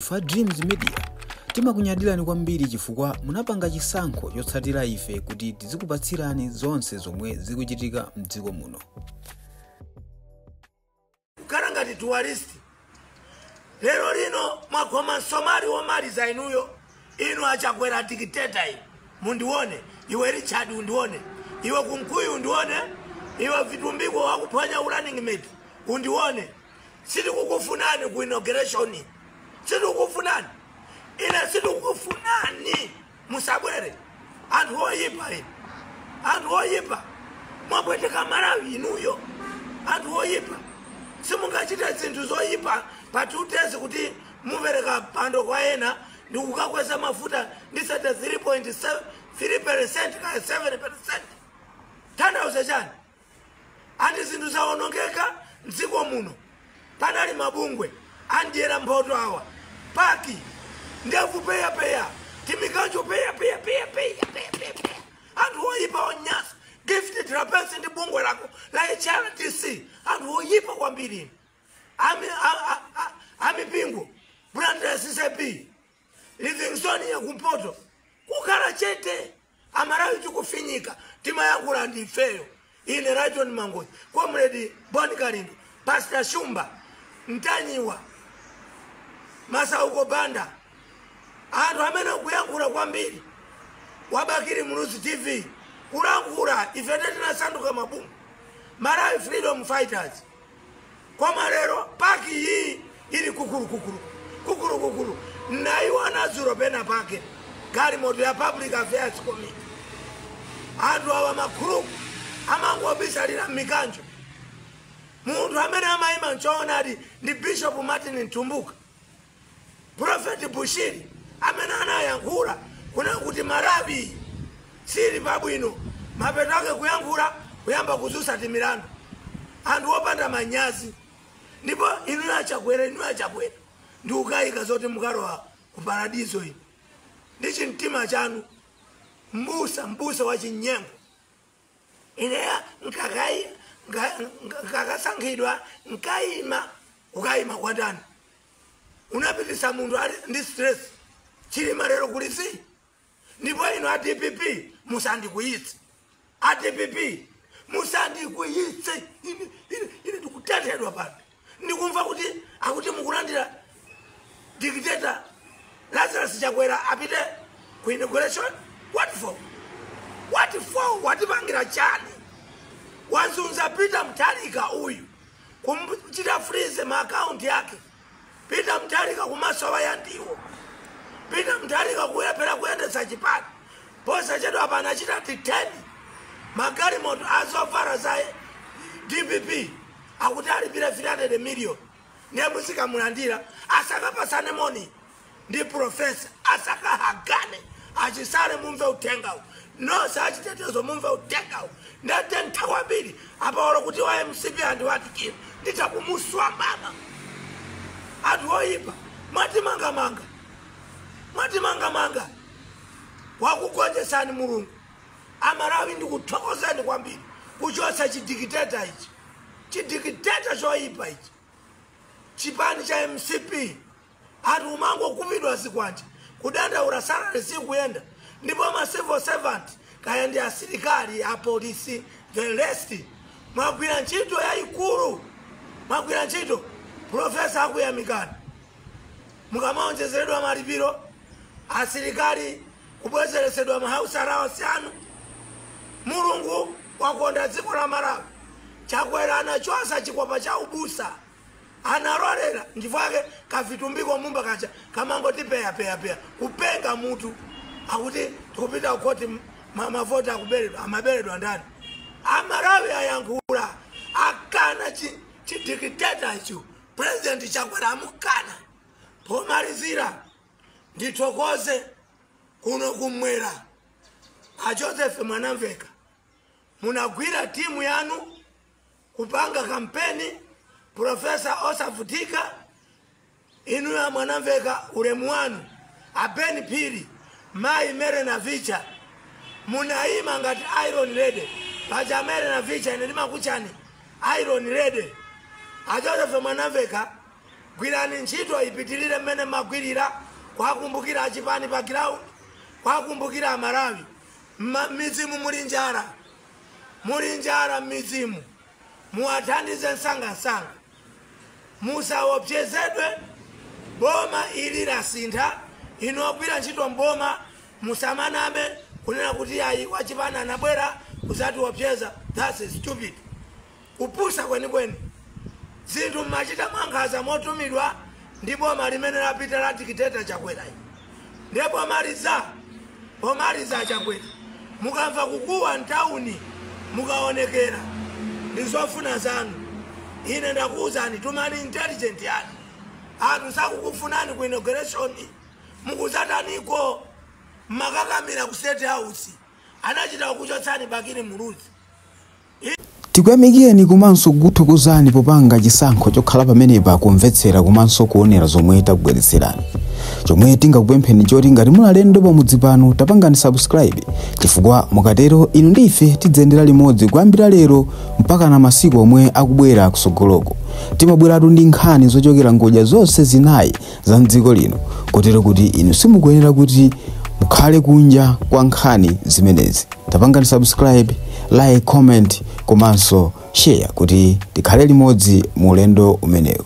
Fa Dreams Media timakunyadira ni kwambiri chifukwa munapanga chisankho chotsatira ife kuti tizikupatsirani zonse zomwe zikuchitika mdziko muno. Karangati tourist lero lino mwakoma Somali womaliza inuyo inu achakwera dictator iyi mundione iwe Richard undione iwe Kunkuyu undione iwe Vitumbiko wakuphwanya running mate undione siti kukufunani ku inauguration siti kukufunani ina siti kukufunani musabwere anthu oyipa ine anthu oyipa mwapweteka Malawi inuyo anthu oyipa simungachita zinthu zoyipa patutezi kuti mupereka pando kwa ena ndi kukakweza mafuta ndisata 3.3% ka 7%. Tanthauza chani andi zinthu zaonongeka mdziko muno panali mabungwe andiyera mphoto awa paki ndevu peya timikanjo peya anthu oyipa onyasa gifted rapence ndi bungwe lako la HRTC anthu oyipa kwambiri amipingo Brandes CCP Livingstone ya kumpoto kukhala chete Amalawi tikufinyika timayankhula ndi ifeyo ine Rayton Mangoyi Comrade Boni Kalindo Pastor Shumba Mtanyiwa Masauko Banda anthu amene kuyankhula kwambiri wabakiri Muluzi TV kulankhula ife tinasanduka mabungu Malawi Freedom Fighters koma lero paki hii ili kukuru naiwana zuro pena pake gari moto ya Public Affairs Committee anthu awa makuru amangobisalira mikanjo munthu amene amayima nchoonadi ndi Bishop Martin Ntumbuka Prophet Bushiri amene anayankhula kuna kuti Malawi sili pabwino mapeto ake kuyankhula kuyamba kuzusa timilandu anthu opanda manyazi ndipo inu achakwera ndi ukayika zoti mukalowa ku paradiso ino ndi chimtima chanu mbusa wa chinyengo ineya nkakasankhidwa ukayima kwa ndani unapitisa munthu ali ndi stress chilima lero kulisi ndipo ino ADPP musandikuyitse ADPP musandikuyitse ine ndikutetedwa pano ndikumva kuti akuti mukulandira dictator Lazarus Chakwera apite ku inauguration. What for watipangira chani wazunza Peter Mutharika uyu kumchita freeze ma account yake Peter Mutharika kumasowa yandiwo Peter Mutharika kuyapera kuyendesa chipani posa chedu apana chita 10 magari moto azofara za DPP akuti alipira 300 million nemusika mulandira asakapasane moni ndi professor asakahagane achisale mumve utengao no sachitetezo mumve utengao ndate ntakwambiri apaolo kuti wa MCP andi watikira nditakumuswa mama atu oyipa mwatimanga wakugonjesani Mulungu Amalawi ndikuthokozani kwambiri kuchosa chidikiteta ichi chidikiteta choyipa ichi chipani cha MCP atu umango kupidwa zikwanje kudandaula salary sikuyenda ndipo ma civil servant kaya ndi asilikali a polisi the rest mwagwira ntchito yayikulu mwagwira ntchito professor akuyamikani mukamaonjezeredwa malipiro asilikali kubwezeresedwa mahausa allowance anu Mulungu wakonda dziko la Malawi Chakwera anachosa chikwapa cha ubusa analolera ndivake Kavitumbiko mumba kacha kamangoti peya kupenga mutu akuti tikupita ukoti mavota akuberedwa amaberedwa ndani Amalawi ayankhula akana chidikiteta icho President Chakwera amukana pomalizira ndithokoze kuno kumwera a Joseph Mwanamveka munagwira timu yanu kupanga kampeni Professor Osavutika inu ya Mwanamveka ulemu wanu Abeni Piri Mai Mere na Vicha munaima ngati Iron Lady paja Mere na Vicha inelima kuchani Iron Lady a Joseph Mwanamveka gwirani ntchito ipitirire mmene magwirira, kwakumbukira achipani pa ground, kwakumbukira Amalawi. Mizimu muli njala mizimu. Muwathandize msangasanga. Musaopsezedwe. Boma ili lasintha, inogwira ntchito mboma, musamaname kunena kuti ayi wachipani anabwera kuzati opseza. That's stupid. Kupusa kweni. Zinthu mmachita mwankhaza motumidwa ndi boma limene lapita la dikiteta Chakwera. Ndipo pomaliza Chakwera. Mukamva kukuwa ntawuni, mukaonekera. Ndizofuna zanu. Ine ndakuwuzani tumani intelligent yani. Anthu sakukufunani ku inauguration. Mukuzataniko makakamira ku State House. Anachita kuchotsani Bakiri Muluzi. Tikuyamikeni komanso kuthokozani popanga chisankho chokhala pamenepa kumvetsera komanso kuonera zomwe takubweretserani. Chomwe tingakupempheni choti ngati munalendo pamudzi pano tapangani subscribe, chifukwa mukatero inu ndife tidzendera limodzi kuyambira lero mpaka na masiku omwe akubwera kusogoloko. Timabweratu ndi nkhani zochokera ngodya zonse zinayi za mdziko lino, kotero kuti inu simukuyenera kuti mukhale kunja kwa nkhani zimenezi. Tapangani subscribe, like, comment komanso share kuti tikhale limodzi mu ulendo umenewu.